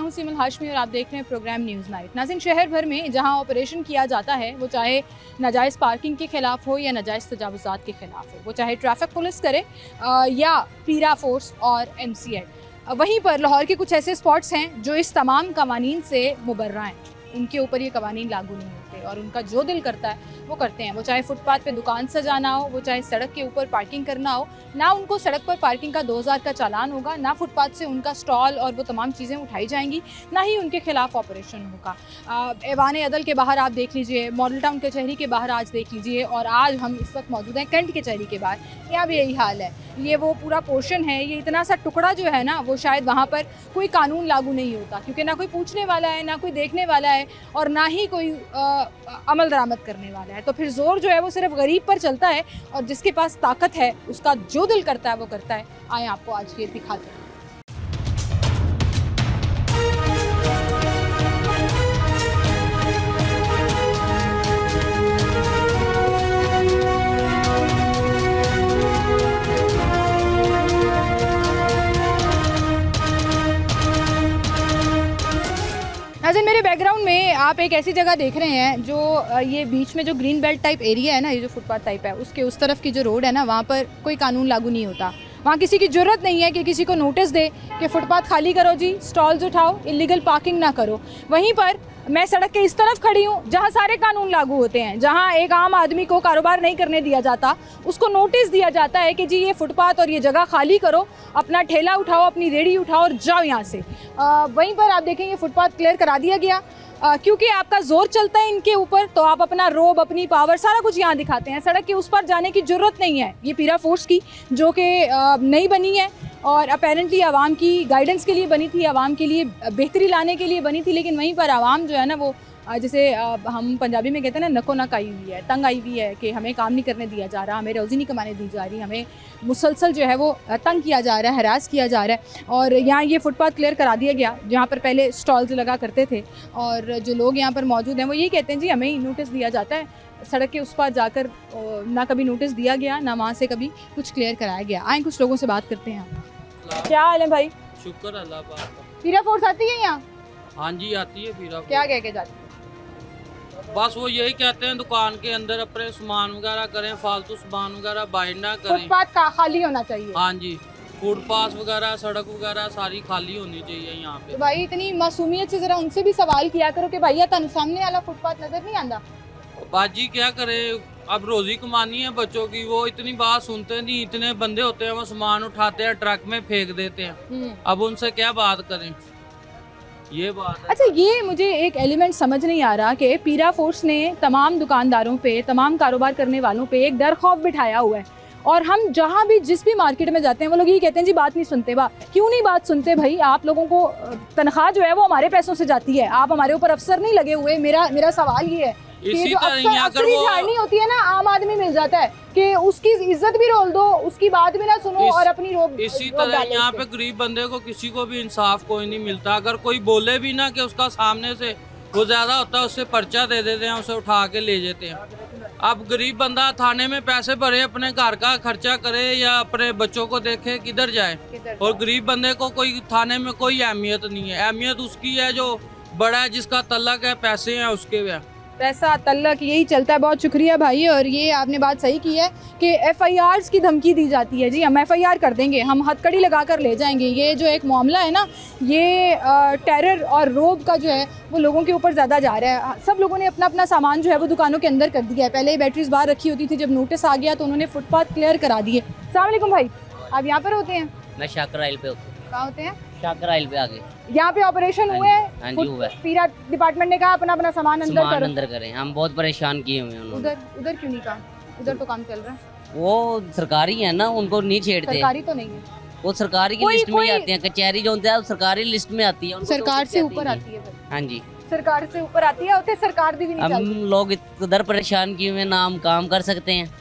हूं सीमल हाशमी और आप देख रहे हैं प्रोग्राम न्यूज़ नाइट। नाज़रीन, शहर भर में जहां ऑपरेशन किया जाता है वो चाहे नाजायज़ पार्किंग के खिलाफ हो या नाजायज़ तजावुज़ात के खिलाफ हो, वो चाहे ट्रैफिक पुलिस करे या पीरा फोर्स और MCA, वहीं पर लाहौर के कुछ ऐसे स्पॉट्स हैं जो इस तमाम कवानीन से मुबर्रा हैं। उनके ऊपर ये कवानीन लागू नहीं होते और उनका जो दिल करता है वो करते हैं। वो चाहे फुटपाथ पे दुकान सजाना हो, वो चाहे सड़क के ऊपर पार्किंग करना हो, ना उनको सड़क पर पार्किंग का 2000 का चालान होगा, ना फुटपाथ से उनका स्टॉल और वो तमाम चीज़ें उठाई जाएंगी, ना ही उनके खिलाफ ऑपरेशन होगा। ऐवान अदल के बाहर आप देख लीजिए, मॉडल टाउन कचहरी के बाहर आज देख लीजिए, और आज हम इस वक्त मौजूद हैं कैंट कचहरी के बाहर, यहाँ भी यही हाल है। ये वो पूरा पोर्शन है, ये इतना सा टुकड़ा जो है ना, वो शायद वहाँ पर कोई कानून लागू नहीं होता, क्योंकि ना कोई पूछने वाला है, ना कोई देखने वाला है और ना ही कोई अमल दरामद करने वाला है। तो फिर जोर जो है वो सिर्फ गरीब पर चलता है और जिसके पास ताकत है उसका जो दिल करता है वो करता है। आए आपको आज ये दिखाते हैं। नाज़रीन, मेरे बैकग्राउंड में आप एक ऐसी जगह देख रहे हैं जो ये बीच में जो ग्रीन बेल्ट टाइप एरिया है ना, ये जो फुटपाथ टाइप है, उसके उस तरफ की जो रोड है ना, वहाँ पर कोई कानून लागू नहीं होता। वहाँ किसी की ज़रूरत नहीं है कि किसी को नोटिस दे कि फुटपाथ खाली करो जी, स्टॉल्स उठाओ, इलीगल पार्किंग ना करो। वहीं पर मैं सड़क के इस तरफ खड़ी हूँ जहाँ सारे कानून लागू होते हैं, जहाँ एक आम आदमी को कारोबार नहीं करने दिया जाता, उसको नोटिस दिया जाता है कि जी ये फुटपाथ और ये जगह खाली करो, अपना ठेला उठाओ, अपनी रेडी उठाओ और जाओ यहाँ से। वहीं पर आप देखेंगे फुटपाथ क्लियर करा दिया गया, क्योंकि आपका जोर चलता है इनके ऊपर, तो आप अपना रोब, अपनी पावर, सारा कुछ यहाँ दिखाते हैं। सड़क के उस पर जाने की ज़रूरत नहीं है ये पीरा फोर्स की, जो कि नई बनी है और अपेरेंटली आवाम की गाइडेंस के लिए बनी थी, आवाम के लिए बेहतरी लाने के लिए बनी थी। लेकिन वहीं पर आवाम जो है ना, वो जैसे हम पंजाबी में कहते हैं ना, नको नक आई हुई है, तंग आई हुई है कि हमें काम नहीं करने दिया जा रहा, हमें रोज़ी नहीं कमाने दी जा रही, हमें मुसलसल जो है वो तंग किया जा रहा है, हरास किया जा रहा है। और यहाँ ये फुटपाथ क्लियर करा दिया गया जहाँ पर पहले स्टॉल्स लगा करते थे, और जो लोग यहाँ पर मौजूद हैं वो यही कहते हैं जी हमें ही नोटिस दिया जाता है, सड़क के उस पार जाकर ना कभी नोटिस दिया गया, ना वहाँ से कभी कुछ क्लियर कराया गया। आए कुछ लोगों से बात करते हैं। क्या हाल है भाई? शुक्र अल्लाह पाक। पीरा फोर्स आती है यहाँ? हाँ जी आती है पीरा। क्या कह के जाती है? बस वो यही कहते हैं दुकान के अंदर अपने सामान वगैरह करें, फालतू सामान वगैरह बाहर ना करें। फुटपाथ का खाली होना चाहिए। हाँ जी, फुटपाथ वगैरह, सड़क वगैरह सारी खाली होनी चाहिए यहाँ पे। तो भाई इतनी मासूमियत से जरा उनसे भी सवाल किया करो कि भैया तन सामने वाला फुटपाथ नजर नहीं आता। बाजी क्या करे, अब रोजी कमानी है बच्चों की, वो इतनी बात सुनते नहीं। इतने बंदे होते हैं वो सामान उठाते हैं, ट्रक में फेंक देते हैं, अब उनसे क्या बात करें, ये बात है। अच्छा, ये मुझे एक एलिमेंट समझ नहीं आ रहा कि पीरा फोर्स ने तमाम दुकानदारों पे, तमाम कारोबार करने वालों पे एक डर खौफ बिठाया हुआ है, और हम जहाँ भी जिस भी मार्केट में जाते हैं वो लोग ये कहते हैं जी बात नहीं सुनते। क्यों नहीं बात सुनते भाई? आप लोगों को तनख्वाह जो है वो हमारे पैसों से जाती है, आप हमारे ऊपर अफसर नहीं लगे हुए। मेरा सवाल ये है कि जो अफसरी झाड़नी होती है ना, आम आदमी मिल जाता है कि उसकी इज्जत भी रोल दो, उसकी बात भी ना सुनो और अपनी रोब। इसी तरह यहाँ पे गरीब बंदे को किसी को भी इंसाफ कोई नहीं मिलता। अगर कोई बोले भी ना कि उसका सामने से वो ज्यादा होता है, उससे पर्चा दे देते हैं, उसे उठा के ले जाते हैं। अब गरीब बंदा थाने में पैसे भरे, अपने घर का खर्चा करे या अपने बच्चों को देखे, किधर जाए? और गरीब बंदे को कोई थाने में कोई अहमियत नहीं है। अहमियत उसकी है जो बड़ा है, जिसका तल्लक है, पैसे हैं उसके है, पैसा तल्लक, यही चलता है। बहुत शुक्रिया भाई। और ये आपने बात सही की है कि FIRs की धमकी दी जाती है जी, हम FIR कर देंगे, हम हथकड़ी लगा कर ले जाएंगे। ये जो एक मामला है ना, ये टेरर और रोब का जो है वो लोगों के ऊपर ज़्यादा जा रहा है। सब लोगों ने अपना अपना सामान जो है वो दुकानों के अंदर कर दिया है। पहले बैटरीज बाहर रखी होती थी, जब नोटिस आ गया तो उन्होंने फुटपाथ क्लियर करा दिए। अस्सलाम वालेकुम भाई, आप यहाँ पर होते हैं? मैं शाकर आइल पे होता हूँ। कहाँ होते हैं? शाकर आइल पे आगे। यहाँ पे ऑपरेशन हुए हैं? हाँ जी हुआ है। पीरा डिपार्टमेंट ने कहा अपना अपना सामान अंदर करें। हम बहुत परेशान किए हुए हैं उन्होंने। उधर क्यों नहीं कहा? उधर तो काम चल रहा है। वो सरकारी है ना, उनको नहीं छेड़ते। सरकारी तो नहीं है, वो सरकारी की लिस्ट में आती है। कचहरी जो होता है सरकारी लिस्ट में आती है, सरकार से ऊपर आती है। हाँ जी, सरकार से ऊपर आती है, उसे सरकार भी नहीं। हम लोग इधर परेशान किए हुए ना, हम काम कर सकते हैं।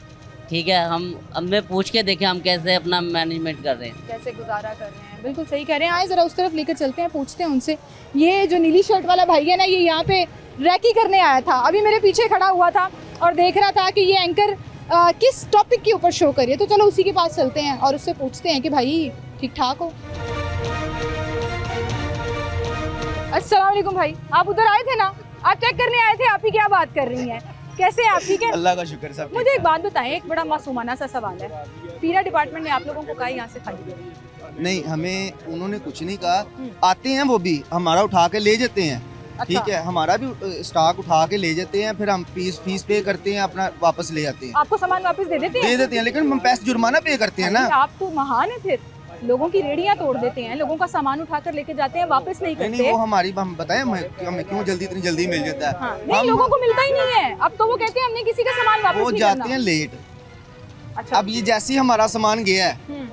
ठीक है, हम हमें पूछ के देखें हम कैसे अपना मैनेजमेंट कर रहे हैं, कैसे गुजारा कर रहे हैं। बिल्कुल सही कह रहे हैं। आए जरा उस तरफ लेकर चलते हैं, पूछते हैं उनसे। ये जो नीली शर्ट वाला भाई है ना, ये यहाँ पे रैकी करने आया था, अभी मेरे पीछे खड़ा हुआ था और देख रहा था कि ये एंकर किस टॉपिक के ऊपर शो करिए। तो चलो उसी के पास चलते हैं और उससे पूछते हैं कि भाई ठीक ठाक हो। अस्सलाम वालेकुम भाई, आप उधर आए थे ना, आप चेक करने आए थे, आप ही क्या बात कर रही हैं? कैसे हैं आप, ठीक है? अल्लाह का शुक्र सब। मुझे एक बात बताएं, एक बड़ा मासूमाना सा सवाल है, पीरा डिपार्टमेंट ने आप लोगों को कहा यहाँ से खाली करो? नहीं, हमें उन्होंने कुछ नहीं कहा। आते हैं वो भी हमारा उठा के ले जाते हैं। अच्छा। ठीक है, हमारा भी स्टॉक उठा के ले जाते हैं, फिर हम फीस पे करते हैं, अपना वापस ले जाते हैं। आपको सामान वापस दे देते हैं? लेकिन हम पैसे जुर्माना पे करते हैं ना। आप तो महान है, फिर लोगों की रेडियां तोड़ देते हैं, लोगों का सामान उठाकर लेके जाते हैं, वापस नहीं करते। नहीं, वो हमारी हम बताएं हमें क्यों इतनी जल्दी मिल जाता है। हाँ, नहीं, लोगों को मिलता ही नहीं है। अब तो वो कहते हैं हमने किसी का सामान वापस वो नहीं जाते करना। हैं लेट। अच्छा। अब ये जैसे ही हमारा सामान गया है,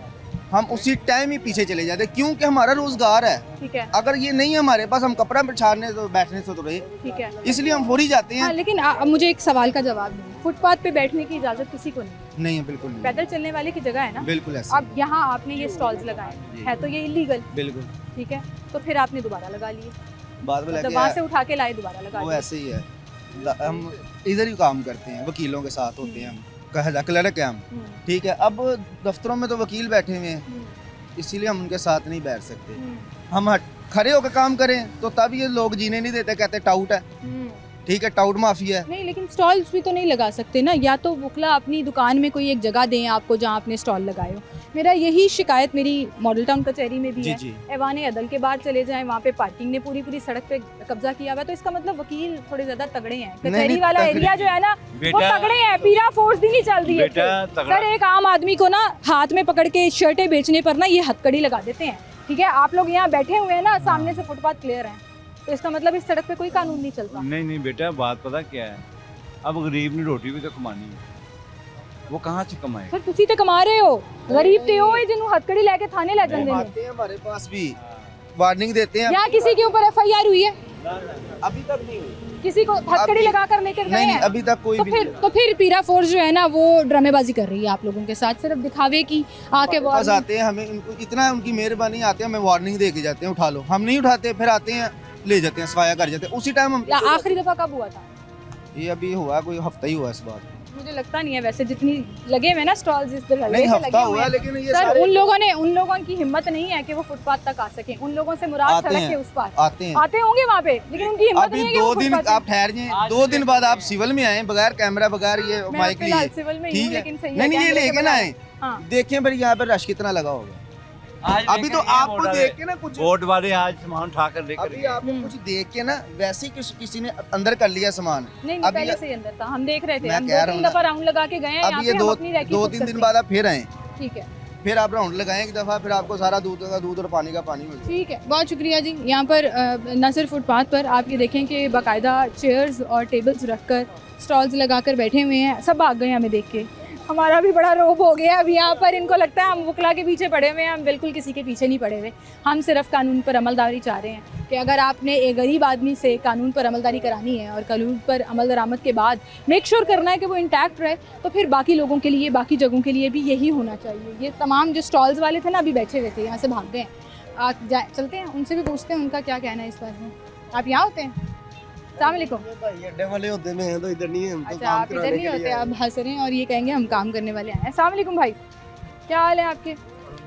हम उसी टाइम ही पीछे चले जाते हैं, क्योंकि हमारा रोजगार है। ठीक है। अगर ये नहीं है हमारे पास, हम कपड़ा बिछाने तो बैठने से तो रहे, ठीक है, इसलिए हम फौरी जाते हैं। हाँ, लेकिन अब मुझे एक सवाल का जवाब दीजिए, फुटपाथ पे बैठने की इजाजत किसी को नहीं है, बिल्कुल नहीं। पैदल चलने वाले की जगह है ना, बिल्कुल ऐसा। अब यहाँ आपने ये स्टॉल्स लगाए है तो ये इलीगल, बिल्कुल ठीक है, तो फिर आपने दोबारा लगा लिए, बाद में मतलब वहाँ से उठा के लाए दोबारा लगा वो लिए। ऐसे ही है। हम इधर ही काम करते हैं, वकीलों के साथ होते हैं, हम क्लर्क हैं हम। ठीक है, अब दफ्तरों में तो वकील बैठे हुए हैं, इसीलिए हम उनके साथ नहीं बैठ सकते। हम खड़े होकर काम करें तो तब ये लोग जीने नहीं देते, कहते टाउट है। ठीक है, टाउट माफिया है। नहीं, लेकिन स्टॉल्स भी तो नहीं लगा सकते ना, या तो वकला अपनी दुकान में कोई एक जगह दें आपको जहाँ आपने स्टॉल लगाए हो। मेरा यही शिकायत मेरी मॉडल टाउन कचहरी में भी जी, है। जी। ऐवान अदल के बाहर चले जाएं, वहाँ पे पार्किंग ने पूरी सड़क पे कब्जा किया हुआ है, तो इसका मतलब वकील थोड़े ज्यादा तगड़े हैं। कचहरी वाला एरिया जो है ना वो तगड़े हैं, पीरा फोर्स भी नहीं चल रही है। सर, एक आम आदमी को ना हाथ में पकड़ के शर्टें बेचने पर ना ये हथकड़ी लगा देते हैं। ठीक है, आप लोग यहाँ बैठे हुए हैं ना, सामने से फुटपाथ क्लियर है, तो इसका मतलब इस सड़क पे कोई कानून नहीं चलता। नहीं बेटा, बात पता क्या है, अब गरीब ने रोटी भी तो कमानी है, वो कहाँ से कमाए? सर, तुसी तो कमा रहे हो, गरीब ते हो जिन्हों हथकड़ी लेके थाने ले जाते हैं। आते हैं हमारे पास भी वार्निंग देते हैं। यहाँ किसी के ऊपर FIR हुई है? अभी तक नहीं हुई। किसी को हथकड़ी लगा कर लेकर गए हैं? अभी तक कोई भी नहीं। तो फिर पीरा फोर्स जो है ना वो ड्रामेबाजी कर रही है आप लोगों के साथ, सिर्फ दिखावे की आके बस आते हैं, हमें इनको इतना उनकी मेहरबानी, आते हैं हमें वार्निंग दे के जाते हैं, उठा लो। हम नहीं उठाते, फिर आते हैं ले जाते हैं, सफाया कर जाते हैं उसी टाइम हम। आखिरी दफा कब हुआ था ये? अभी हुआ कोई हफ्ता ही हुआ इस बार। मुझे लगता नहीं है, वैसे जितनी लगे हुए ना स्टॉल्स इस तरह नहीं, हफ्ता हुआ, लेकिन ये सर उन लोगों की हिम्मत नहीं है कि वो फुटपाथ तक आ सके। उन लोगों से मुराद सड़क के उस पार आते होंगे वहाँ पे, लेकिन उनकी हिम्मत नहीं है कि 2 दिन आप ठहर जाएं, 2 दिन बाद आप सिविल में आए, बगैर कैमरा, बगैर ये माइक लिए। सिविल में ठीक है, लेकिन सही नहीं ये लेके ना आए, देखें फिर यहाँ पर रश कितना लगा होगा। अभी तो आपको देख के ना कुछ वोट वाले आज सामान उठा कर लेकर अभी आपको कुछ देख के ना वैसे ही किसी ने अंदर कर लिया सामान। नहीं, पहले से ही अंदर था, हम देख रहे थे, हम 2-3 दफा राउंड लगा के गए हैं। अब ये 2-3 दिन बाद आप फिर आए, ठीक है, फिर आप राउंड लगाएं एक दफा, फिर आपको सारा दूध और पानी का पानी मिल जाएगा। ठीक है, बहुत शुक्रिया जी। यहाँ पर न सिर्फ फुटपाथ पर आप ये देखें कि बाकायदा चेयर्स और टेबल्स रखकर स्टॉल्स लगाकर बैठे हुए हैं, सब भाग गए हमें देख के। हमारा भी बड़ा रोब हो गया अब यहाँ पर, इनको लगता है हम वकला के पीछे पड़े हुए हैं। हम बिल्कुल किसी के पीछे नहीं पड़े हुए, हम सिर्फ कानून पर अमलदारी चाह रहे हैं कि अगर आपने एक गरीब आदमी से कानून पर अमलदारी करानी है और कानून पर अमल दरामद के बाद मेक श्योर करना है कि वो इंटैक्ट रहे, तो फिर बाकी लोगों के लिए, बाकी जगहों के लिए भी यही होना चाहिए। ये तमाम जो स्टॉल्स वाले थे ना अभी बैठे हुए थे, यहाँ से भाग गए। चलते हैं, उनसे भी पूछते हैं उनका क्या कहना है इस बारे में। आप यहाँ होते हैं? अस्सलामुअलैकुम। अड्डे वाले होते हैं तो इधर नहीं है, हम तो अच्छा, काम आप इधर कराने नहीं के होते, लिए आप हंस रहे हैं और ये कहेंगे हम काम करने वाले हैं। अस्सलामुअलैकुम भाई, क्या हाल है आपके?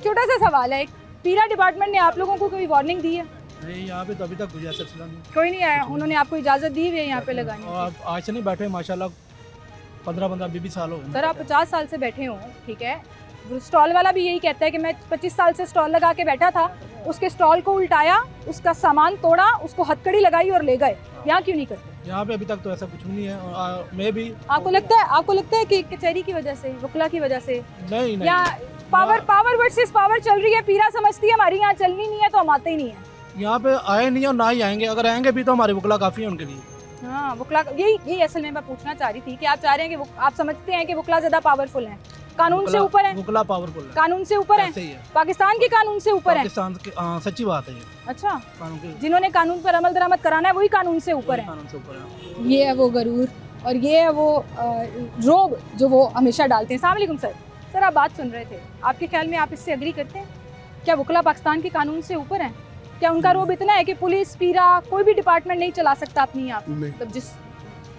छोटा सा सवाल है, पीरा डिपार्टमेंट ने आप लोगों को कोई वार्निंग दी है? नहीं, यहाँ पे तो अभी तक कोई ऐसा सिलसिला नहीं, कोई नहीं आया। उन्होंने आपको इजाज़त दी हुई है यहाँ पे लगाने की? और आप आज से नहीं बैठे माशाल्लाह, 15-20 साल हो गए। सर, आप 50 साल से बैठे हो, ठीक है, स्टॉल वाला भी यही कहता है कि मैं 25 साल से स्टॉल लगा के बैठा था, उसके स्टॉल को उल्टाया, उसका सामान तोड़ा, उसको हथकड़ी लगाई और ले गए। यहाँ क्यों नहीं करते? यहाँ पे अभी तक तो ऐसा कुछ भी नहीं है। और मैं भी, आपको लगता है कि कचहरी की वजह से, वकला की वजह से, नहीं या पावर वर्सेस पावर चल रही है? पीरा समझती है हमारी यहाँ चलनी नहीं है तो हम आते ही नहीं है। यहाँ पे आए नहीं और ना ही आएंगे, अगर आएंगे भी तो हमारे वकला काफ़ी है उनके लिए। हाँ, वकला, यही असल में मैं पूछना चाह रही थी कि आप चाह रहे हैं कि आप समझते हैं कि वकला ज़्यादा पावरफुल हैं, कानून से ऊपर है? वकला पावरफुल है, कानून से ऊपर है, पाकिस्तान के कानून से ऊपर है। पाकिस्तान के, सच्ची बात है ये। अच्छा, कानून के, जिन्होंने कानून पर अमल दरामद कराना है वही कानून से ऊपर है। कानून से ऊपर है। ये है वो गरूर और ये है वो रोब जो वो हमेशा डालते हैं। अस्सलाम वालेकुम सर। सर, आप बात सुन रहे थे, आपके ख्याल में आप इससे एग्री करते हैं? क्या वकला पाकिस्तान के कानून से ऊपर है? क्या उनका रोब इतना है कि पुलिस, पीरा, कोई भी डिपार्टमेंट नहीं चला सकता अपनी आप? मतलब जिस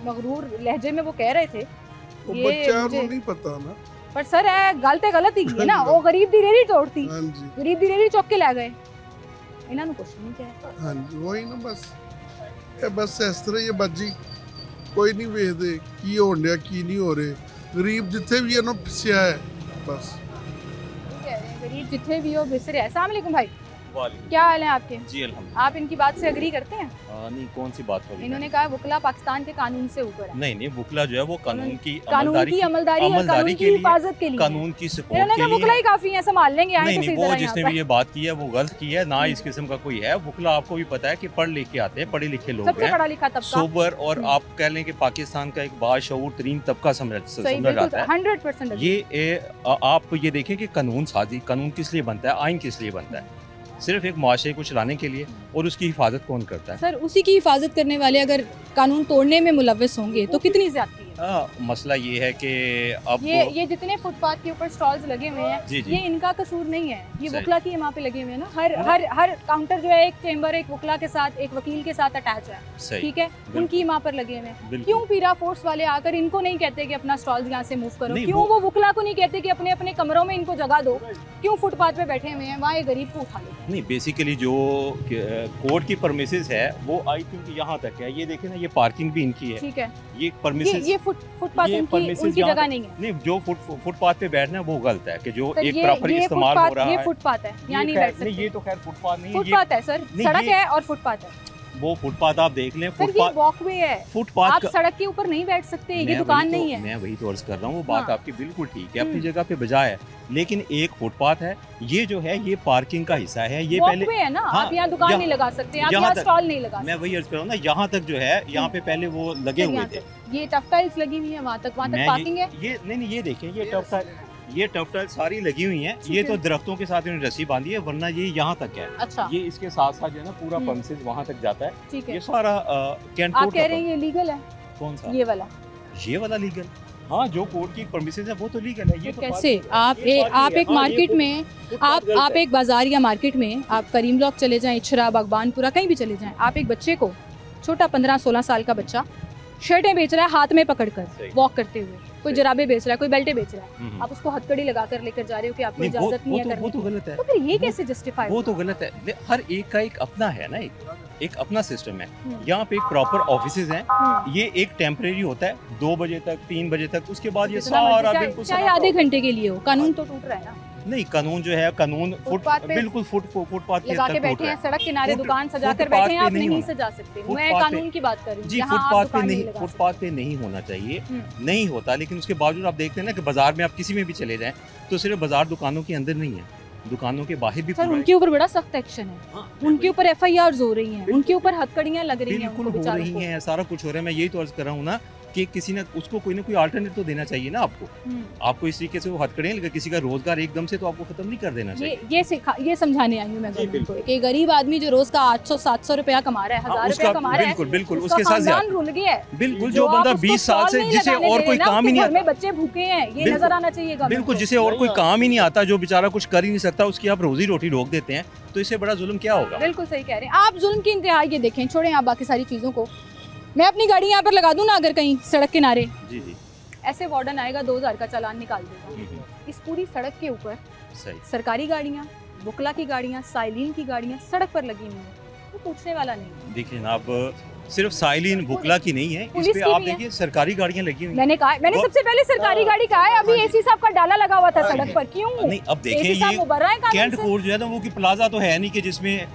मगरूर लहजे में वो कह रहे थे, ये मुझे नहीं पता ना, पर सर है गलत ही की है ना। वो गरीब दी रेहड़ी तोड़ती, गरीब दी रेहड़ी चौक के ला गए, ਇਹਨਾਂ ਨੂੰ ਕੁਝ ਨਹੀਂ ਕਿਹਾ। ਹਾਂਜੀ ਉਹੀ ਨਾ ਬਸ ਇਹ ਬਸ ਇਸ ਤਰ੍ਹਾਂ ਹੀ ਬਾਜੀ ਕੋਈ ਨਹੀਂ ਵੇਖਦੇ ਕੀ ਹੋਣ ਡਿਆ ਕੀ ਨਹੀਂ ਹੋ ਰਿਹਾ। ਗਰੀਬ ਜਿੱਥੇ ਵੀ ਇਹਨੂੰ ਪਿਸਿਆ ਹੈ बस। गरीब जितने भी हो बिसरे। अस्सलाम वालेकुम भाई, क्या हाल है आपके? जी अल्हम्दुलिल्लाह। आप इनकी बात से अग्री करते हैं? नहीं, कौन सी बात होगी? इन्होंने कहा वुकला पाकिस्तान के कानून से ऊपर है। नहीं, वुकला जो है वो कानून की अमलदारी और कानून की हिफाजत के लिए, कानून की सपोर्ट इन्होंने के कहा लिए। वुकला ही काफी है, संभाल लेंगे। नहीं, वो जिसने भी ये बात की है वो गलत की है ना, इस किस्म का कोई है। वुकला आपको भी पता है कि पढ़ लिख के आते हैं, पढ़े लिखे लोग सबसे पढ़ा लिखा तबका, सोबर, और आप कह लें कि पाकिस्तान का एक बाशऊर तरीन तबका समझ आता है 100%। ये आप ये देखें कि कानून साजी, कानून किस लिए बनता है, आइन किस लिए बनता है? सिर्फ एक मुआशरे को चलाने के लिए, और उसकी हिफाजत कौन करता है? सर उसी की हिफाजत करने वाले अगर कानून तोड़ने में मुलव्वस होंगे तो कितनी ज्यादती है? मसला ये है कि अब ये जितने फुटपाथ के ऊपर स्टॉल्स लगे हुए हैं, ये इनका कसूर नहीं है, ये वुकला की वहाँ पे लगे हुए हैं ना। हर काउंटर जो है एक चेंबर, एक वुकला के साथ, एक वकील के साथ अटैच है, ठीक है, उनकी वहाँ पर लगे हुए हैं। क्यों पीरा फोर्स वाले आकर इनको नहीं कहते कि अपना स्टॉल्स यहाँ से मूव करो? क्यों वो वुकला को नहीं कहते कि अपने अपने कमरों में इनको जगह दो? क्यों फुटपाथ पे बैठे हुए हैं, वहाँ ये गरीब को उठा लेते हैं? नहीं, बेसिकली जो कोर्ट की परमिसेस है वो आई थिंक यहाँ तक है। ये देखें ना, ये पार्किंग भी इनकी है, ठीक है, ये परमिसेस, ये फुटपाथ उनकी जगह नहीं है। नहीं, जो फुटपाथ पे बैठना है वो गलत है कि जो एक प्रॉपर इस्तेमाल हो रहा है। ये फुटपाथ है, यहाँ नहीं बैठ सकते। ये तो खैर फुटपाथ नहीं है, फुटपाथ है सर, सड़क है और फुटपाथ है। वो फुटपाथ आप देख लें, फुटपाथ वॉकवे है, फुटपाथ आप सड़क के ऊपर नहीं बैठ सकते, ये दुकान नहीं है। मैं वही तो अर्ज कर रहा हूँ, वो बात आपकी बिल्कुल ठीक है, अपनी जगह पे बजाय है, लेकिन एक फुटपाथ है, ये जो है ये पार्किंग का हिस्सा है। ये पहले है ना, आप यहाँ दुकान नहीं लगा सकते, आप यहाँ स्टॉल नहीं लगा सकते। मैं वही अर्ज कर रहा हूँ ना, यहाँ तक जो है, यहाँ पे पहले वो लगे हुए थे, ये टफ टाइल्स लगी हुई है, वहाँ तक पार्किंग है। ये नहीं, ये देखें, ये टफ टाइल सारी लगी हुई हैं। ये तो दरख्तों के साथ इन्होंने रस्सी बांधी है, वरना ये यहाँ तक है। अच्छा, ये इसके साथ साथ जो है ना पूरा परमिसेस वहाँ तक जाता है। ठीक है, ये सारा आप कह रहे हैं ये लीगल है? कौन सा? ये वाला लीगल? हाँ, जो कोर्ट की परमिसेस है वो तो लीगल है। ये तो कैसे आप एक मार्केट में, आप एक बाजार या मार्केट में, आप करीम ब्लॉक चले जाएं, इछरा, बागबानपुरा, कहीं भी चले जाएं, आप एक बच्चे को, छोटा 15-16 साल का बच्चा, शर्टें बेच रहा है हाथ में पकड़कर वॉक करते हुए, कोई जराबे बेच रहा है, कोई बेल्टे बेच रहा है, आप उसको हथकड़ी लगाकर लेकर जा रहे हो कि आपको इजाजत नहीं है करने की। वो तो गलत है। तो फिर ये कैसे जस्टिफाई? वो तो गलत है। हर एक का एक अपना है ना, एक अपना सिस्टम है। यहाँ पे एक प्रॉपर ऑफिसेज हैं, ये एक टेम्परेरी होता है 2 बजे तक, 3 बजे तक, उसके बाद ये सारा बिल्कुल चाहे आधे घंटे के लिए हो, कानून तो टूट रहा है ना। नहीं, कानून जो है, कानून बिल्कुल फुटपाथ लगा के बैठे हैं, सड़क किनारे दुकान सजा कर बैठे हैं, आप नहीं सजा सकते। मैं कानून की बात कर रही हूँ जी, फुटपाथ पे नहीं होना चाहिए, नहीं होता। लेकिन उसके बावजूद आप देखते हैं ना कि बाजार में आप किसी में भी चले जाएं तो सिर्फ बाजार दुकानों के अंदर नहीं है, दुकानों के बाहर भी। सर उनके ऊपर बड़ा सख्त एक्शन है, उनके ऊपर FIRs हो रही हैं, उनके ऊपर हथकड़ियां लग रही हैं, बिल्कुल हो रही हैं, सारा कुछ हो रहा है। मैं यही तो अर्ज कर रहा हूँ ना कि किसी ने उसको कोई ना कोई अल्टरनेट तो देना चाहिए ना आपको इस तरीके से वो हथकड़ियां लगा, किसी का रोजगार एकदम से तो आपको खत्म नहीं कर देना चाहिए। ये समझाने आई हूँ मैं को कि गरीब आदमी जो रोज का 800-700 रुपया कमा रहा है, 1000 रुपया कमा रहा है, बिल्कुल उसके साथ रुल गया है। बिल्कुल, जो बंदा 20 साल से, जिसे और कोई काम ही नहीं आता, बच्चे भूखे हैं, ये नजर आना चाहिए। बिल्कुल, जिसे और कोई काम ही नहीं आता, जो बेचारा कुछ कर ही नहीं सकता, उसकी आप रोजी रोटी रोक देते हैं, तो इससे बड़ा जुल्म क्या होगा? बिल्कुल सही कह रहे हैं आप, जुल्म की इंतहा ये देखें, छोड़ें आप बाकी सारी चीज़ों को। मैं अपनी गाड़ी यहाँ पर लगा दूँ ना अगर कहीं सड़क किनारे, जी, ऐसे वार्डन आएगा 2000 का चालान निकाल देगा। इस पूरी सड़क के ऊपर सरकारी गाड़ियाँ, वुकला की गाड़ियाँ, साइलिन की गाड़ियाँ सड़क पर लगी हुई हैं, तो पूछने वाला नहीं। देखिए ना, अब सिर्फ साइलिन वुकला की नहीं है, इस पे आप देखिए सरकारी गाड़ियां लगी हुई। मैंने सबसे पहले सरकारी गाड़ी कहा है, अभी एसी साहब का डाला लगा हुआ था सड़क पर, क्यों नहीं? अब देखिए, ये कैंट कोर्ट जो है ना, वो की प्लाजा तो है नहीं कि जिसमें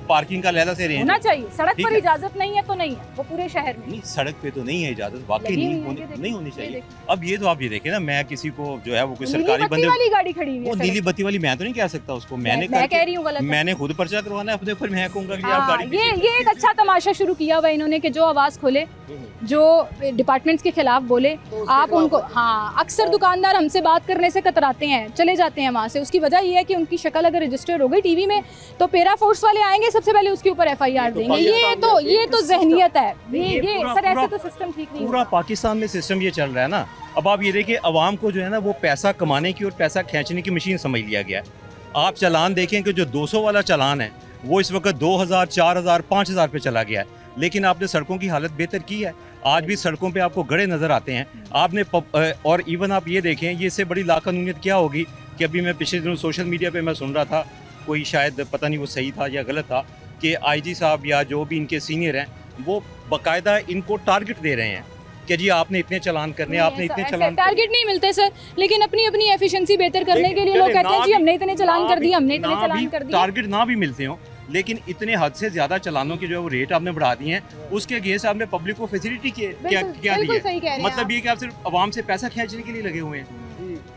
पार्किंग का लहदा से होना चाहिए। सड़क पर इजाजत नहीं है तो नहीं है, वो पूरे शहर में नहीं, सड़क पे तो नहीं है इजाजत, वाकई नहीं होनी चाहिए। अब ये तो आप ये देखे ना, मैं किसी को जो है वो कोई सरकारी बंदे वाली गाड़ी खड़ी हुई है, वो नीली बत्ती वाली, मैं तो नहीं कह सकता उसको, मैं कह रही हूँ मैंने खुद पर्चा करवाना है अपने ऊपर, मैं कहूँगा कि आप गाड़ी। ये एक अच्छा तमाशा शुरू किया हुआ इन्होंने कि जो आवाज खोले, जो डिपार्टमेंट्स के खिलाफ बोले, आप उनको, हाँ, अक्सर दुकानदार हमसे बात करने से कतराते हैं, चले जाते हैं वहाँ से। उसकी वजह ये है कि उनकी शक्ल अगर रजिस्टर हो गई टीवी में तो पैरा फोर्स वाले आएंगे, सबसे पहले उसके ऊपर FIR देंगे। ये तो जहनियत है, ये सर ऐसे तो सिस्टम ठीक नहीं। पूरा पाकिस्तान में सिस्टम ये चल रहा है ना। अब आप ये देखिए, अवाम को जो है ना वो पैसा कमाने की और पैसा खींचने की मशीन समझ लिया गया है। आप चालान देखें कि जो 200 वाला चालान है वो इस वक्त 2000, 4000, 5000 पे चला गया है, लेकिन आपने सड़कों की हालत बेहतर की है। आज भी सड़कों पे आपको गड्ढे नज़र आते हैं आपने और इवन आप ये देखें, ये इससे बड़ी लाकानूनियत क्या होगी कि अभी मैं पिछले दिनों सोशल मीडिया पे मैं सुन रहा था कोई शायद पता नहीं वो सही था या गलत था कि आईजी साहब या जो भी इनके सीनियर हैं वो बाकायदा इनको टारगेट दे रहे हैं कि जी आपने इतने चालान करने, आपने इतने चालान। टारगेट नहीं मिलते सर, लेकिन अपनी अपनी एफिशिएंसी बेहतर करने के लिए लोग कहते हैं जी हमने इतने चालान कर दिए, हमने इतने चालान कर दिए। टारगेट ना भी मिलते हो लेकिन इतने हद से ज्यादा चालानों की जो है वो रेट आपने बढ़ा दिए हैं, उसके अगेंस्ट आपने पब्लिक को फैसिलिटी क्या दी है? मतलब ये कि आप सिर्फ आवाम से पैसा खींचने के लिए लगे हुए हैं।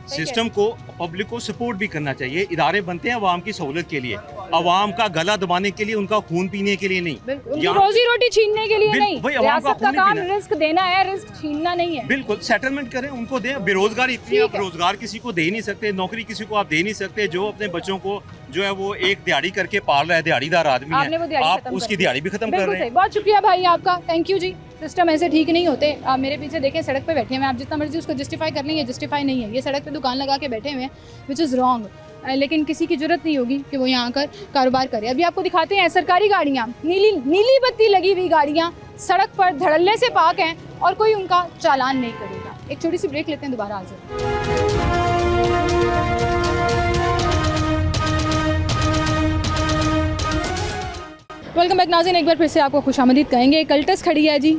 सिस्टम को, पब्लिक को सपोर्ट भी करना चाहिए। इदारे बनते हैं आवाम की सहूलत के लिए, आवाम का गला दबाने के लिए, उनका खून पीने के लिए नहीं, रोजी रोटी छीनने के लिए नहीं। रियासत का काम रिस्क देना है, रिस्क छीनना नहीं है। बिल्कुल, सेटलमेंट करें, उनको दें। बेरोजगार इतनी, आप रोजगार किसी को दे ही नहीं सकते, नौकरी किसी को आप दे नहीं सकते। जो अपने बच्चों को जो है वो एक दिहाड़ी करके पाल रहा है, दिहाड़ीदार आदमी है, आप उसकी दिहाड़ी भी खत्म कर रहे हैं। बहुत शुक्रिया भाई आपका, थैंक यू जी। सिस्टम ऐसे ठीक नहीं होते। आप मेरे पीछे देखें, सड़क पे बैठे हुए हैं, आप जितना मर्जी उसको जस्टिफाई कर लेंगे, जस्टिफाई नहीं है। ये सड़क पे दुकान लगा के बैठे हुए हैं, विच इज़ रॉन्ग, लेकिन किसी की जरूरत नहीं होगी कि वो यहाँ आकर कारोबार करे। अभी आपको दिखाते हैं सरकारी गाड़ियाँ, नीली बत्ती लगी हुई गाड़ियाँ सड़क पर धड़ल्ले से पार्क हैं और कोई उनका चालान नहीं करेगा। एक छोटी सी ब्रेक लेते हैं, दोबारा हाजिर। वेलकम बैक नाज़रीन, एक बार फिर से आपको खुशामदीद कहेंगे। कल्टस खड़ी है जी,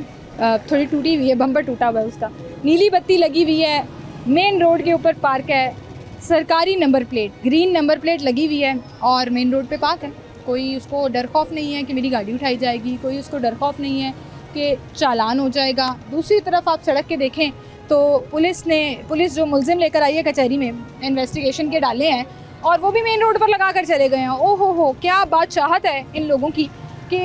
थोड़ी टूटी हुई है, बम्पर टूटा हुआ है उसका, नीली बत्ती लगी हुई है, मेन रोड के ऊपर पार्क है, सरकारी number plate, green number plate लगी हुई है और मेन रोड पे पार्क है। कोई उसको डर खौफ नहीं है कि मेरी गाड़ी उठाई जाएगी, कोई उसको डर खौफ नहीं है कि चालान हो जाएगा। दूसरी तरफ आप सड़क के देखें तो पुलिस जो मुलजिम लेकर आई है कचहरी में, इन्वेस्टिगेशन के डाले हैं और वो भी मेन रोड पर लगा कर चले गए हैं। ओ हो, क्या बादशाहत है इन लोगों की कि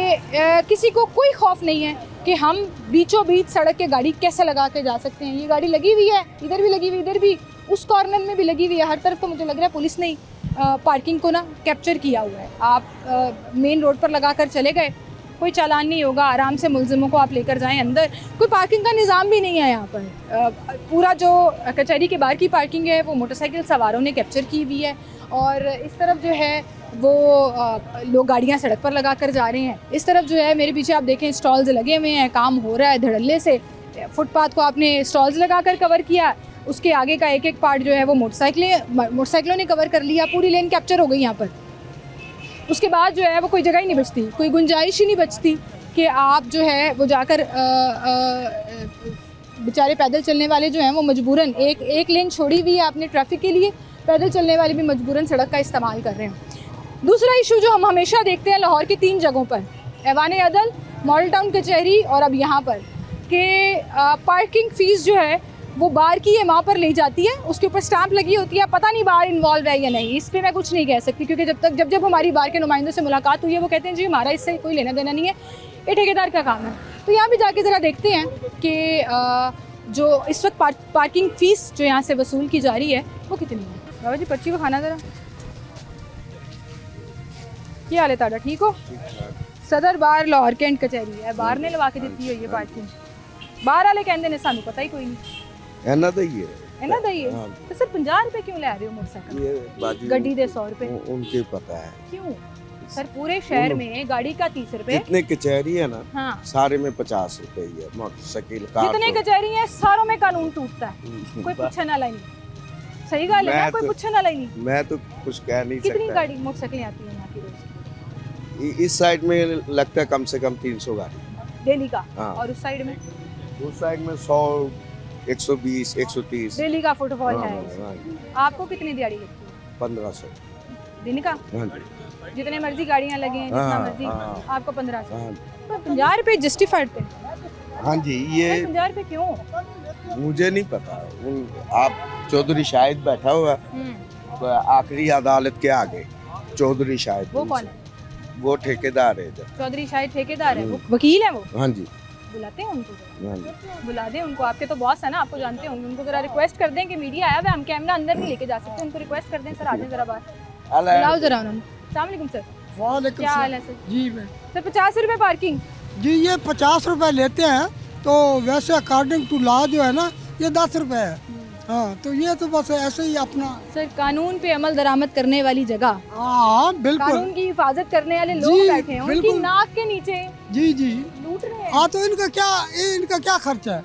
किसी को कोई खौफ नहीं है कि हम बीचों बीच सड़क के गाड़ी कैसे लगा के जा सकते हैं। ये गाड़ी लगी हुई है, इधर भी लगी हुई, इधर भी, उस कॉर्नर में भी लगी हुई है, हर तरफ। तो मुझे लग रहा है पुलिस ने पार्किंग को ना कैप्चर किया हुआ है। आप मेन रोड पर लगा कर चले गए, कोई चालान नहीं होगा, आराम से मुलजिमों को आप लेकर जाएं अंदर। कोई पार्किंग का निज़ाम भी नहीं है यहाँ पर। पूरा जो कचहरी के बाहर की पार्किंग है वो मोटरसाइकिल सवारों ने कैप्चर की हुई है और इस तरफ जो है वो लोग गाड़ियाँ सड़क पर लगा कर जा रहे हैं। इस तरफ जो है मेरे पीछे आप देखें स्टॉल्स लगे हुए हैं, काम हो रहा है धड़ल्ले से। फुटपाथ को आपने स्टॉल्स लगा कर कवर किया, उसके आगे का एक एक पार्ट जो है वो मोटरसाइकिलों ने कवर कर लिया, पूरी लेन कैप्चर हो गई यहाँ पर। उसके बाद जो है वो कोई जगह ही नहीं बचती, कोई गुंजाइश ही नहीं बचती कि आप जो है वो जाकर बेचारे पैदल चलने वाले जो हैं वो मजबूरन एक लेन छोड़ी हुई है आपने ट्रैफिक के लिए, पैदल चलने वाले भी मजबूरन सड़क का इस्तेमाल कर रहे हैं। दूसरा इशू जो हम हमेशा देखते हैं लाहौर की 3 जगहों पर, ऐवान अदल, मॉडल टाउन कचहरी और अब यहाँ पर, कि पार्किंग फ़ीस जो है वो बार की है, वहाँ पर ले जाती है, उसके ऊपर स्टैंप लगी होती है, पता नहीं बार इन्वॉल्व है या नहीं। इस पर मैं कुछ नहीं कह सकती क्योंकि जब हमारी बार के नुमाइंदों से मुलाकात हुई है वो कहते हैं जी हमारा इससे कोई लेना देना नहीं है, ये ठेकेदार का काम है। तो यहाँ भी जाके ज़रा देखते हैं कि जो इस वक्त पार्किंग फ़ीस जो यहाँ से वसूल की जा रही है वो कितनी है। बाबा जी पर्ची को खाना ज़रा, क्या हाल है ताड़ा, ठीक हो? सदर बार लाहौर कैंट कचहरी है, बाहर ने लगा के दी हुई है पार्किंग, बाहर वाले कहते हैं सानू पता ही कोई नहीं। ऐना दई है, ऐना दई है। तो सर 50 रुपए क्यों ले रहे हो मोटरसाइकिल? गड्डी दे 100 रुपए, उनके पता है क्यों सर? पूरे शहर में गाड़ी का 30 रुपए, जितने कचहरी है ना, हाँ, सारे में 50 रुपए ही है मोटरसाइकिल का। जितने कचहरी है सारों में कानून टूटता है, कोई पूछने वाला नहीं। सही गल है ना, कोई पूछने वाला ही नहीं। मैं तो कुछ कह नहीं सकता। कितनी गाड़ी मोटरसाइकिलें आती है यहाँ की रोज? इस साइड में लगता है कम से कम 300 गाड़ी डेली का। हाँ। और उस साइड में 100, 120, 130 डेली का फुटफॉल है। आपको कितनी दिहाड़ी लगती है? 1500 दिन का। जितने मर्जी गाड़ियाँ लगे हैं, जितना मर्जी, आपको 1500। तो 50 रुपए जस्टिफाइड थे? हाँ जी, ये 50 रुपए क्यों? मुझे नहीं पता। आप चौधरी शाहिद बैठा हुआ आखिरी अदालत के आगे, चौधरी शाहिद। वो कौन है? वो ठेकेदार है। चौधरी शाहिद ठेकेदार है, वो वकील है वो? हाँ जी। बुलाते हैं उनको, बुला दें उनको, आपके तो बॉस है ना, आपको जानते होंगे। उनको जरा रिक्वेस्ट कर दें कि मीडिया आया हुआ, हम कैमरा अंदर नहीं लेके जा सकते, उनको रिक्वेस्ट कर दें सर आ जाए जरा बाहर, बुलाओ जरा उन्होंने। अस्सलाम वालेकुम सर। वालेकुम क्या हाल है सर? जी मैं सर 50 रुपए पार्किंग? जी ये 50 रुपए लेते हैं, तो वैसे अकॉर्डिंग टू लॉ जो है ना ये 10 रुपए है। हाँ, तो ये तो बस ऐसे ही अपना सर कानून पे अमल दरामद करने वाली जगह, हाँ बिल्कुल, कानून की हिफाजत करने वाले लोग बैठे हैं, उनकी नाक के नीचे जी लूट रहे हैं। हाँ, तो इनका क्या खर्चा है?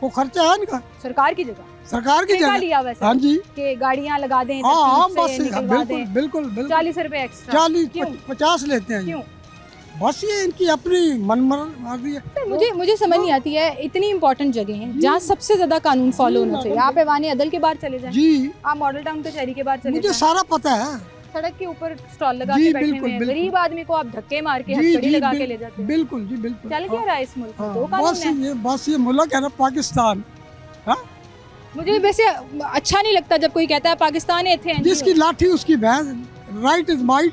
वो खर्चा है इनका, सरकार की जगह, सरकार की ठेका जगह लिया वैसे हाँ जी, कि गाड़ियां लगा दें, हाँ तरतीब बस से निकलवा बिल्कुल दें। बिल्कुल बिल्कुल 40 रुपए एक्स्ट्रा, 40-50 लेते हैं। क्यों? बस ये इनकी अपनी मनमर्जी है। सर मुझे समझ नहीं आती है, इतनी इंपॉर्टेंट जगह है जहाँ सबसे ज्यादा कानून फॉलो होना चाहिए, आप ऐवान अदल के बाहर चले जाएं, जी आप मॉडल टाउन कचहरी के बाहर चले मुझे जाएं, सारा पता है। सड़क के ऊपर स्टॉल लगा जी, के बैठे बिल्कुल, हुए हैं, बिल्कुल। गरीब आदमी को आप धक्के मार के जी हथकड़ी जी लगा के ले जाते हैं। बिल्कुल जी बिल्कुल। चल क्या रहा है इस मुल्क में? हाँ, दो कानून है। बस ये मुल्क है ना पाकिस्तान। हाँ मुझे वैसे अच्छा नहीं लगता जब कोई कहता है पाकिस्तान है, थे जिसकी लाठी उसकी भैंस, राइट इज माइट,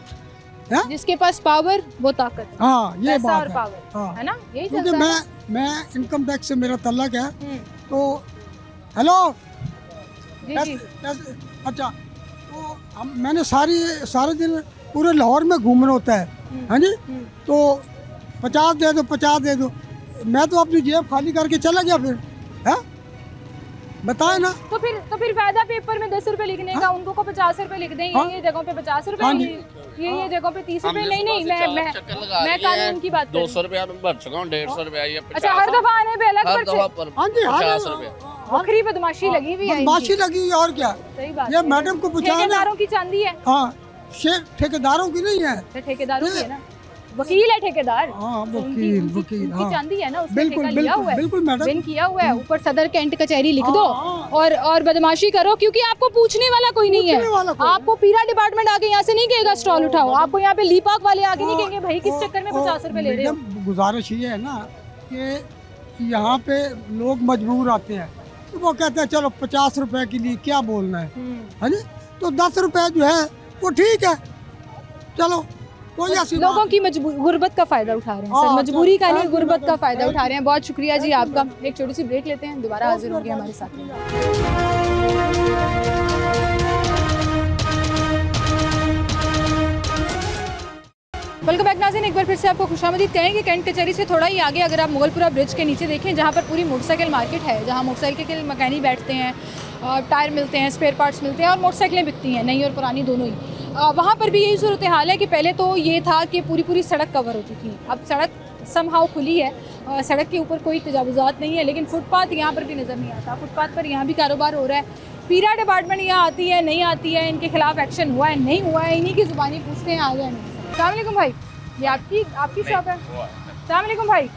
जिसके पास पावर वो ताकत है। हाँ ये पैसा बात और है। पावर, हाँ है ना, यही क्योंकि चलता है। मैं इनकम टैक्स से मेरा तल्लक है, तो हेलो जी। अच्छा तो मैंने सारे दिन पूरे लाहौर में घूमना होता है, हाँ जी, तो 50 दे दो 50 दे दो, मैं तो अपनी जेब खाली करके चला गया फिर, है बताए ना। तो फिर फायदा पेपर में 10 रुपए लिखने का, उनको को 50 रुपए लिख दें, ये जगहों पे 50 रुपए, ये जगहों पे 30 रुपए। नहीं मैं कानून की बात 200 रुपया भर चुका हूँ, 150 रुपया। अच्छा हर दफा आने पे अलग पर्चे? हाँ जी, 50 रुपया बकरी बदमाशी लगी हुई है, बदमाशी लगी हुई है और क्या। सही बात ये मैडम को पूछा, ठेकेदारों की चांदी है। हाँ ठेकेदारों की नहीं है, ठेकेदारों की है ना, वकील है ठेकेदार। हाँ वकील हाँ चांदी है ना, उसमें बिल्कुल ठेका लिया हुआ है, बिल्कुल मैडम, बिन किया हुआ है, ऊपर सदर कैंट कचहरी लिख दो और बदमाशी करो, क्योंकि आपको पूछने वाला कोई नहीं है। आपको पीरा डिपार्टमेंट आके यहाँ से नहीं कहेगा स्टॉल उठाओ, आपको यहाँ पे लीपाक वाले आके नहीं कहेंगे भाई किस चक्कर में 50 रुपए ले रहे हो। गुजारिश ये है ना कि यहाँ पे लोग मजबूर आते हैं, तो वो कहते हैं चलो 50 रुपए के लिए क्या बोलना है, है ना, तो 10 रुपए जो है वो ठीक है, चलो कोई ऐसी लोगों की गुर्बत का फायदा उठा रहे हैं सर, मजबूरी का नहीं गुर्बत का फायदा उठा रहे हैं। बहुत शुक्रिया जी आपका। एक छोटी सी ब्रेक लेते हैं, दोबारा हाजिर होंगे हमारे साथ में। वेलकम बैक नाज़रीन, एक बार फिर से आपको खुशामदीद कहेंगे। कैंट कचहरी से थोड़ा ही आगे अगर आप मुगलपुरा ब्रिज के नीचे देखें, जहाँ पर पूरी मोटरसाइकिल मार्केट है, जहाँ मोटरसाइकिल के मैकेनिक बैठते हैं, टायर मिलते हैं, स्पेयर पार्ट्स मिलते हैं और मोटरसाइकिलें बिकती हैं, नई और पुरानी दोनों ही। वहाँ पर भी यही सूरत हाल है कि पहले तो ये था कि पूरी सड़क कवर होती थी, अब सड़क समहाउ खुली है, सड़क के ऊपर कोई तजावुज़ात नहीं है, लेकिन फुटपाथ यहाँ पर भी नज़र नहीं आता। फुटपाथ पर यहाँ भी कारोबार हो रहा है। पीरा डिपार्टमेंट यहाँ आती है नहीं आती है, इनके खिलाफ एक्शन हुआ है नहीं हुआ है, इन्हीं की ज़ुबानी पूछते हैं आ गया नहीं। अस्सलाम वालेकुम भाई, ये आपकी शॉप है? अस्सलाम वालेकुम भाई,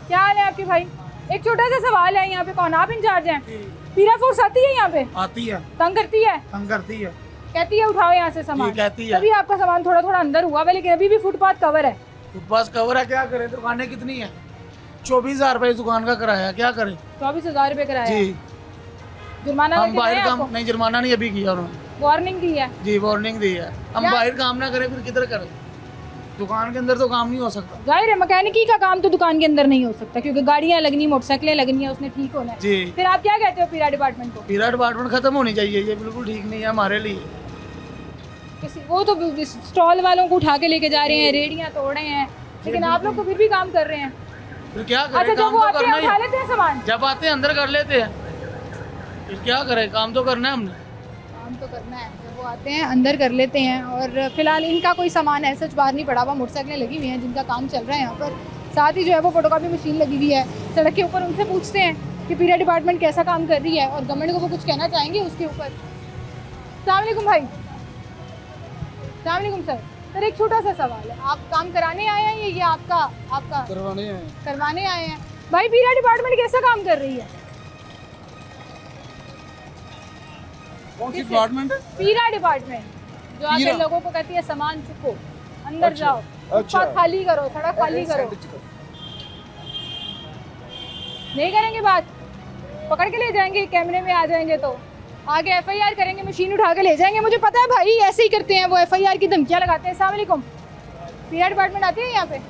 क्या हाल है आपके भाई? एक छोटा सा सवाल है, यहाँ पे कौन आप इंचार्ज हैं? पीरा फोर्स आती है यहाँ पे? आती है। तंग करती है? तंग करती है, कहती है उठाओ यहाँ से सामान, कहती है। तभी आपका सामान थोड़ा अंदर हुआ है, लेकिन अभी भी फुटपाथ कवर है। फुटपाथ कवर है, क्या करे, दुकानें कितनी है? 24,000 रुपए दुकान का किराया, क्या करे? 24,000 रुपए किराया जी। जुर्माना हम बाहर काम नहीं, जुर्माना नहीं अभी किया उन्होंने, वार्निंग दी है जी, वार्निंग दी है। हम बाहर काम ना करें फिर किधर करें? दुकान के अंदर तो काम नहीं हो सकता। जाहिर है मैकेनिकी का काम तो दुकान के अंदर नहीं हो सकता, क्योंकि गाड़ियाँ लगनी, मोटरसाइकिलें लगनी है, उसने ठीक होना है। जी। फिर आप क्या कहते हो पीरा डिपार्टमेंट को? पीरा डिपार्टमेंट खत्म होनी चाहिए, ये बिल्कुल ठीक नहीं है हमारे लिए। वो तो स्टॉल वालों को उठा के लेके जा रहे हैं, रेडियाँ तोड़ रहे हैं, लेकिन आप लोग तो फिर भी काम कर रहे हैं। फिर क्या करें? अच्छा, जब वो आते हैं उठा लेते हैं सामान, जब आते हैं अंदर कर लेते हैं, फिर क्या करें? काम तो करना है हमने, काम तो करना है। जब वो आते हैं अंदर कर लेते हैं, और फिलहाल इनका कोई सामान ऐसा बाहर नहीं पड़ा हुआ, मोटरसाइकिलें लगी हुई हैं जिनका काम चल रहा है यहाँ पर, साथ ही जो है वो फोटोकॉपी मशीन लगी हुई है सड़क के ऊपर। उनसे पूछते हैं कि पीरा डिपार्टमेंट कैसा काम कर रही है और गवर्नमेंट को वो कुछ कहना चाहेंगे उसके ऊपर। अस्सलाम वालेकुम भाई। अस्सलाम वालेकुम सर, एक छोटा सा सवाल है, आप काम कराने आए हैं या ये आपका करवाने आए हैं? भाई पीरा डिपार्टमेंट कैसा काम कर रही है? कौन सी डिपार्टमेंट है? पीरा डिपार्टमेंट, जो आके लोगों को कहती है सामान चुको, अंदर जाओ, फुटपाथ खाली करो, सड़क खाली करो। नहीं करेंगे बात, पकड़ के ले जाएंगे, कैमरे में आ जाएंगे तो आगे FIR करेंगे, मशीन उठा के ले जाएंगे। मुझे पता है भाई ऐसे ही करते हैं वो, FIR की धमकियां लगाते हैं। अस्सलाम वालेकुम, पीरा डिपार्टमेंट आती है यहाँ पे?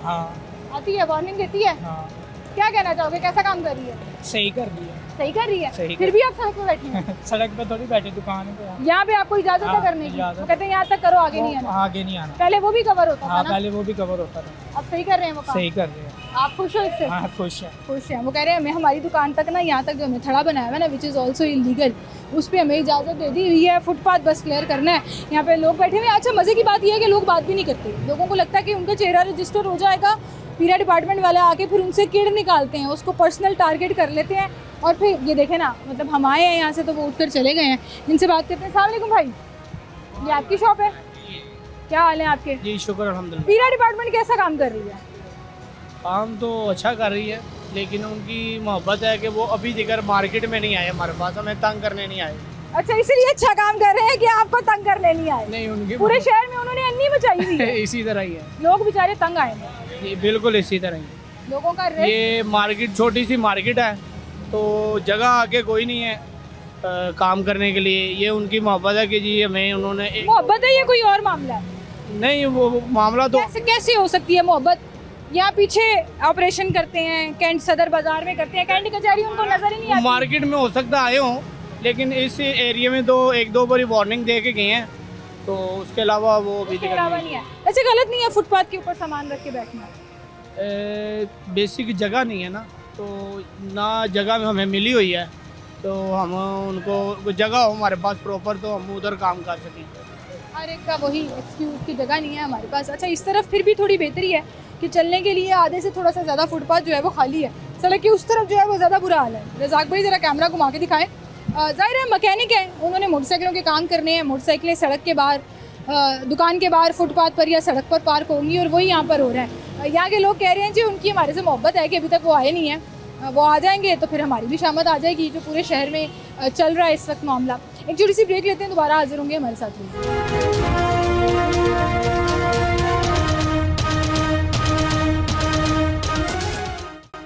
हाँ आती है, वार्निंग देती है। हाँ। क्या कहना चाहोगे, कैसा काम कर रही है? सही कर रही है। सही कर रही है? सही फिर भी आप सड़क पे बैठी हैं? सड़क पे थोड़ी बैठी, दुकान पे। यहाँ पे आपको इजाजत है करने की? वो कहते हैं यहाँ तक करो, आगे नहीं आना। आगे नहीं आना। पहले वो भी कवर होता था ना? पहले वो भी कवर होता था। अब सही कर रहे हैं वो काम? सही कर रहे हैं। आप खुश हो इससे? हाँ खुश है। खुश है। वो कह रहे हैं हमें हमारी दुकान तक ना, यहाँ तक जो हमें थड़ा बनाया हुआ है ना, विच इज़ ऑल्सो इलीगल, उस पर हमें इजाज़त दे दी हुई है, फुटपाथ बस क्लियर करना है, यहाँ पे लोग बैठे हुए हैं। अच्छा मज़े की बात यह है कि लोग बात भी नहीं करते, लोगों को लगता है कि उनका चेहरा रजिस्टर हो जाएगा, पीरा डिपार्टमेंट वाले आके फिर उनसे किड निकालते हैं, उसको पर्सनल टारगेट कर लेते हैं और फिर ये देखें ना, मतलब हम आए हैं यहाँ से तो वो उठकर चले गए हैं। इनसे बात करते हैं। अस्सलाम वालेकुम भाई, ये आपकी शॉप है? क्या हाल है आपके? जी शुक्र अल्हम्दुलिल्लाह। पीरा डिपार्टमेंट कैसा काम कर रही है? काम तो अच्छा कर रही है, लेकिन उनकी मोहब्बत है कि वो अभी दिगर मार्केट में नहीं आए हमारे पास, हमें तंग करने नहीं आए। अच्छा, इसलिए अच्छा काम कर रहे हैं कि आपको तंग करने नहीं आए? नहीं, उनके पूरे शहर में उन्होंने अन्नी मचाई हुई है। इसी तरह ही है, लोग बेचारे तंग आए हैं। ये बिल्कुल इसी तरह ही है। लोगों का ये मार्केट छोटी सी मार्केट है, तो जगह आके कोई नहीं है काम करने के लिए। ये उनकी मोहब्बत है कि जी हमें उन्होंने मोहब्बत है, ये कोई और मामला है? नहीं, वो मामला तो कैसे हो सकती है मोहब्बत? यहाँ पीछे ऑपरेशन करते हैं, कैंट सदर बाजार में करते हैं, कैंट कचहरी उनको नजर ही नहीं आती। मार्केट में हो सकता आए हों, लेकिन इस एरिया में तो एक दो बारी वार्निंग दे के गए हैं, तो उसके अलावा वो भी नहीं है। ऐसे गलत नहीं है फुटपाथ के ऊपर सामान रख के बैठना? बेसिक जगह नहीं है ना, तो ना जगह में हमें मिली हुई है, तो हम उनको जगह हो हमारे पास प्रॉपर, तो हम उधर काम कर सकें। हर एक का वही एक्सक्यूज़ की जगह नहीं है हमारे पास। अच्छा, इस तरफ फिर भी थोड़ी बेहतरी है कि चलने के लिए आधे से थोड़ा सा ज़्यादा फुटपाथ जो है वो खाली है। सड़क की उस तरफ जो है वो ज़्यादा बुरा हाल है। रज़ाक भाई ज़रा कैमरा घुमा के दिखाएं। ज़ाहिर है मैकेनिक है, उन्होंने मोटरसाइकिलों के काम करने हैं। मोटरसाइकिलें सड़क के बाहर, दुकान के बाहर फुटपाथ पर या सड़क पर पार्क होंगी, और वही यहाँ पर हो रहा है। यहाँ के लोग कह रहे हैं जी उनकी हमारे से मोहब्बत है कि अभी तक वो आए नहीं हैं, वो आ जाएंगे तो फिर हमारी भी शामत आ जाएगी। जो पूरे शहर में चल रहा है इस वक्त मामला। एक छोटी सी ब्रेक लेते हैं, दोबारा हाजिर होंगे हमारे साथ।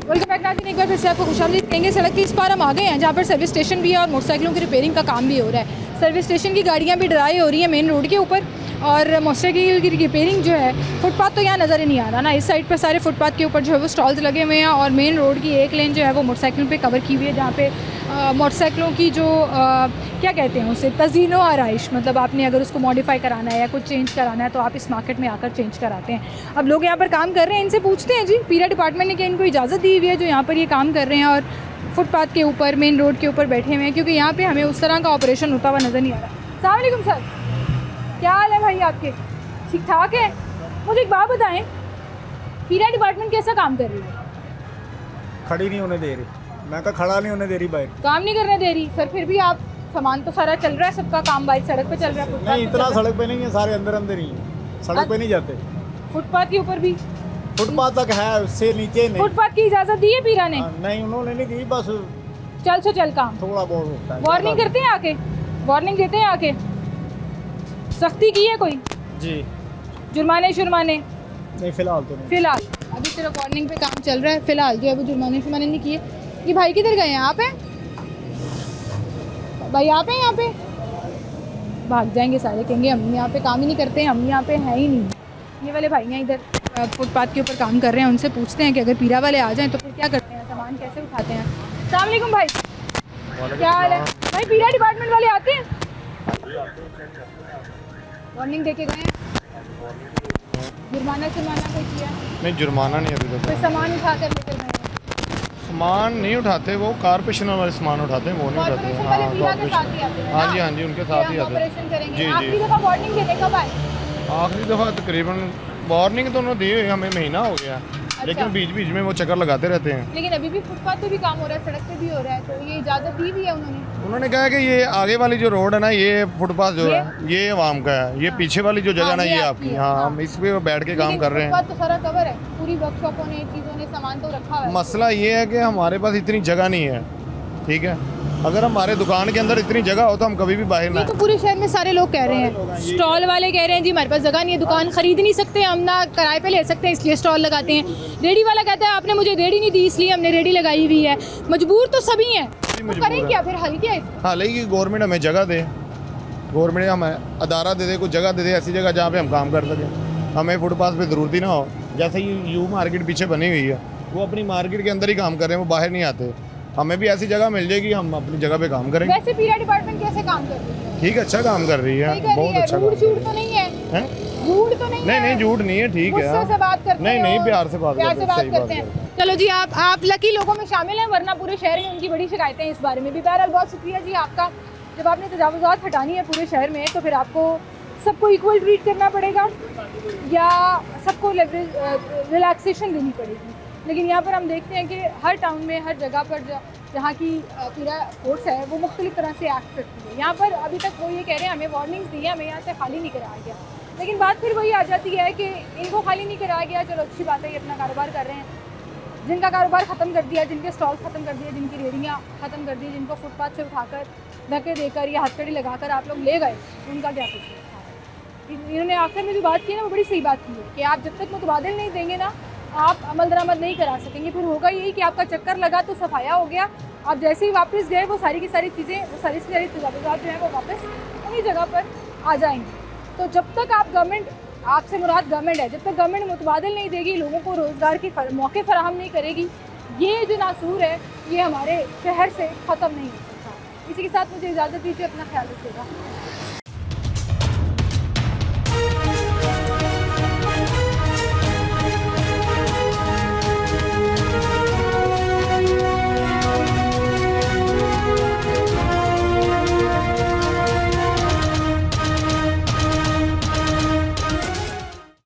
वेलकम बैक नाज़रीन, एक बार फिर से आपको खुशामदीद कहेंगे। सड़क के इस पार हम आ गए हैं जहाँ पर सर्विस स्टेशन भी है और मोटरसाइकिलों की रिपेयरिंग का काम भी हो रहा है। सर्विस स्टेशन की गाड़ियाँ भी ड्राई हो रही हैं मेन रोड के ऊपर, और मोटरसाइकिल की रिपेयरिंग जो है, फुटपाथ तो यहाँ नज़र ही नहीं आ रहा ना। इस साइड पर सारे फुटपाथ के ऊपर जो है वो स्टॉल्स लगे हुए हैं, और मेन रोड की एक लेन जो है वो मोटरसाइकिल पे कवर की हुई है, जहाँ पे मोटरसाइकिलों की जो क्या कहते हैं उसे, तज़ीनो आराइश, मतलब आपने अगर उसको मॉडिफाई कराना है या कुछ चेंज कराना है तो आप इस मार्केट में आकर चेंज कराते हैं। अब लोग यहाँ पर काम कर रहे हैं, इनसे पूछते हैं जी पीरा डिपार्टमेंट ने क्या इनको इजाज़त दी हुई है जो यहाँ पर ये काम कर रहे हैं और फुटपाथ के ऊपर मेन रोड के ऊपर बैठे हुए हैं, क्योंकि यहाँ पर हमें उस तरह का ऑपरेशन होता हुआ नज़र नहीं आ रहा। अस्सलाम वालेकुम सर, क्या हाल है भाई आपके? ठीक ठाक है। मुझे एक बात बताएं, पीरा डिपार्टमेंट कैसा काम कर रही है? खड़ी नहीं होने दे रही, मैं कहा खड़ा नहीं होने दे रही बाइक, काम नहीं करने दे रही सर। फिर भी आप, सामान तो सारा चल रहा है, सबका काम बाइक सड़क पे चल रहा है। नहीं, इतना सड़क पे नहीं है, सारे अंदर अंदर ही है, सड़क पे नहीं जाते। फुटपाथ के ऊपर भी? फुटपाथ तक है, उससे नीचे नहीं। फुटपाथ की इजाज़त दी है पीरा ने? नहीं, उन्होंने नहीं दी, बस चल सो चल काम थोड़ा बहुत होता है। वार्निंग करते हैं आके? वार्निंग देते हैं आके? सख्ती की है कोई? जी। जुर्माने शुरमाने? नहीं, फिलहाल तो नहीं। फिलहाल अभी सिर्फ वार्निंग पे काम चल रहा है, फिलहाल जो है वो जुर्माने शुरमाने नहीं किए। ये भाई किधर गए हैं? आप हैं भाई? आप हैं यहाँ पे? भाग जाएंगे सारे, कहेंगे हम यहाँ पे काम ही नहीं करते हैं, हम यहाँ पे हैं ही नहीं। ये वाले भाई हैं इधर फुटपाथ के ऊपर काम कर रहे हैं, उनसे पूछते हैं कि अगर पीरा वाले आ जाएं तो फिर क्या करते हैं, सामान कैसे उठाते हैं। अस्सलाम वालेकुम भाई, क्या हाल है भाई? पीरा डिपार्टमेंट वाले आते हैं? वार्निंग दे के गए हैं? जुर्माना शुरमाना कोई किया? नहीं, जुर्माना नहीं अभी तक। कोई सामान उठा कर लेकर गए? सामान नहीं उठाते, वो कारपोरेशन वाले सामान उठाते हैं, वो नहीं उठाते। हाँ जी, हाँ जी, उनके साथ ही आते हैं। जी आखिरी दफ़ा वार्निंग देने कब आए? आखिरी दफ़ा तकरीबन वार्निंग तो उन्होंने दी हुई, हमें महीना हो गया। लेकिन बीच बीच में वो चक्कर लगाते रहते हैं। लेकिन अभी भी फुटपाथ पे भी काम हो रहा है, सड़क पे भी हो रहा है, तो ये इजाज़त दी हुई है उन्होंने? कहा कि ये आगे वाली जो रोड है ना, ये फुटपाथ जो है ये आवाम का है, ये पीछे वाली जो जगह ना ये आपकी। हाँ, हम इस पे बैठ के काम कर रहे हैं। तो सारा कवर है, पूरी वर्कशॉपों ने, चीज़ों ने, सामान तो रखा हुआ है। मसला ये है कि हमारे पास इतनी जगह नहीं है, ठीक है। अगर हमारे दुकान के अंदर इतनी जगह हो तो हम कभी भी बाहर ना। ये तो पूरे शहर में सारे लोग कह रहे हैं, स्टॉल वाले कह रहे हैं जी हमारे पास जगह नहीं है, दुकान खरीद नहीं सकते, हम ना किराए पे ले सकते हैं इसलिए स्टॉल लगाते हैं। रेडी वाला कहता है आपने मुझे रेडी नहीं दी इसलिए हमने रेडी लगाई हुई है। मजबूर तो सभी हैं, तो करें क्या फिर? हल क्या है? हालांकि गवर्नमेंट हमें जगह दे, गवर्नमेंट हमें अदारा दे दे, कुछ जगह दे दे, ऐसी जगह जहाँ पे हम काम कर सकें, हमें फुटपाथ पे ज़रूरत ही ना हो। जैसे यू मार्केट पीछे बनी हुई है, वो अपनी मार्केट के अंदर ही काम कर रहे हैं, वो बाहर नहीं आते। हमें भी ऐसी जगह मिल जाएगी, हम अपनी जगह पे काम करेंगे। वैसे पीरा डिपार्टमेंट कैसे काम कर रही है? ठीक है, अच्छा काम कर रही है, बहुत अच्छा। झूठ तो नहीं है? झूठ तो नहीं? नहीं, झूठ नहीं है, ठीक है। गुस्से से बात करते हैं? नहीं, प्यार से बात करते हैं। चलो जी, आप लकी लोगों में शामिल हैं, वरना पूरे शहर में उनकी बड़ी शिकायतें हैं इस बारे में भी। बहरहाल बहुत शुक्रिया जी आपका। जब आपने तजावुज़ात हटानी है पूरे शहर में तो फिर आपको सबको इक्वल ट्रीट करना पड़ेगा या सबको रिलैक्सेशन देनी पड़ेगी। लेकिन यहाँ पर हम देखते हैं कि हर टाउन में, हर जगह पर जहाँ की पूरा फोर्स है वो मुख्तलिफ तरह से एक्ट करती है। यहाँ पर अभी तक वो ये कह रहे हैं हमें वार्निंग्स दी है, हमें यहाँ से खाली नहीं कराया गया, लेकिन बात फिर वही आ जाती है कि इनको खाली नहीं कराया गया, चलो अच्छी बात है, ये अपना कारोबार कर रहे हैं। जिनका कारोबार ख़त्म कर दिया, जिनके स्टॉल ख़त्म कर दिए, जिनकी रेहड़ियाँ ख़त्म कर दी, जिनको फुटपाथ से उठाकर धक्के देकर या हथकड़ी लगाकर आप लोग ले गए, उनका क्या कुछ है। इन्होंने आखिर में जो बात की ना वो बड़ी सही बात की है कि आप जब तक मुतबादिल नहीं देंगे ना आप अमल दरामद नहीं करा सकेंगे। फिर होगा यही कि आपका चक्कर लगा तो सफाया हो गया, आप जैसे ही वापस गए वो सारी की सारी चीज़ें, वो सारी की सारी तजावुज़ात जो हैं वो वापस उन्हीं जगह पर आ जाएंगी। तो जब तक आप गवर्नमेंट, आपसे मुराद गवर्नमेंट है, जब तक गवर्नमेंट मुतबादिल नहीं देगी, लोगों को रोज़गार के मौके फराहम नहीं करेगी, ये जो नासूर है ये हमारे शहर से ख़त्म नहीं हो सकता। इसी के साथ मुझे इजाज़त दीजिए, अपना ख्याल रखिएगा।